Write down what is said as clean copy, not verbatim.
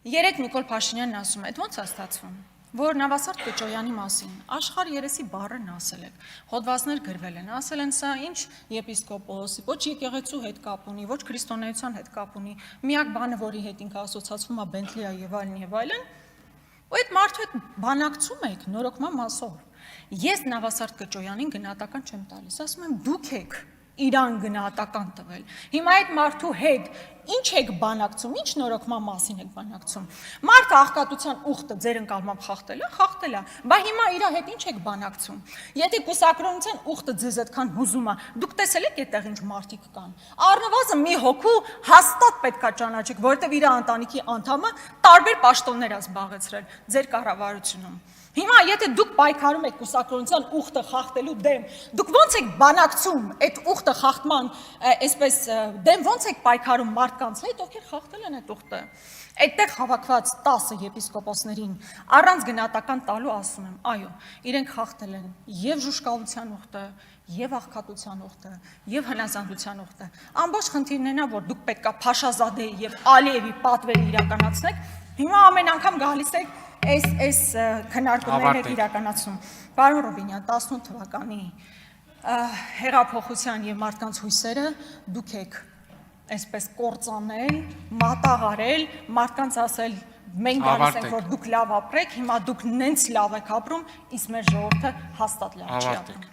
Երեկ Նիկոլ Փաշինյանն ասում է, այդ ո՞նց է ստացվում, որ Նավասարդ Կճոյանի մասին աշխարհ երեսի բառն ասել եք, հոդվածներ գրվել են, ասել են սա ինչ եպիսկոպոսի, ոչ եկեղեցու հետ կապ ունի, ոչ քրիստոնեության հետ կապ ունի, միակ բանը, որի հետ ինքը ասոցացվում է Բենթլիա եւ այլն, ու այդ մարդու հետ բանակցում եք նորոգման մասով։ Ես Նավասարդ Կճոյանին գնահատական չեմ տալիս, ասում եմ դուք եք իրան գնահատական տվել։ Հիմա այդ մարդու հետ ինչ եք բանակցում, ինչ նորոգման մասին եք բանակցում։ Մարդը աղքատության ուխտը ձեր ընկալմամբ խախտել է, բա հիմա իր հետ ինչ եք բանակցում։ Եթե կուսակրոնության ուխտը ձեզ այդքան հուզում է, դուք տեսել եք այդտեղ ինչ մարդիկ կան։ Առնվազն մի հոգու հաստատ պետքա ճանաչեք, որովհետև իր ընտանիքի անդամը տարբեր պաշտոններ է զբաղեցրել ձեր կառավարությունում։ Հիմա եթե դուք պայքարում եք կուսակրոնության ուխտը խախտելու դեմ, դուք ոնց եք բանակցում այդ ուխտը խախտման, այսպես դեմ ոնց եք պայքարում մարդկանց հետ, ովքեր խախտել են այդ ուխտը։ Այդտեղ հավաքված 10 եպիսկոպոսներին առանց գնահատական տալու ասում եմ, այո, իրենք խախտել են եւ ժուշկալության ուխտը, եւ աղքատության ուխտը, եւ հնազանդության ուխտը։ Ամբողջ խնդիրն է նա, որ դուք պետքա Փաշազադեի եւ Ալիևի պատվերը իրականացնեք։ Հիմա ամեն անգամ գալիս եք այս քննարկումներն եք իրականացնում։ Պարոն Ռուբինյան, 18 թվականի հեղափոխության եւ մարդկանց հույսերը դուք եք այսպես կործանել, մատաղարել, մարդկանց ասել մենք գալիս ենք որ դուք լավ ապրեք, հիմա դուք նենց լավ եք ապրում, իսկ մեր ժողովուրդը հաստատ լավ չի ապրում։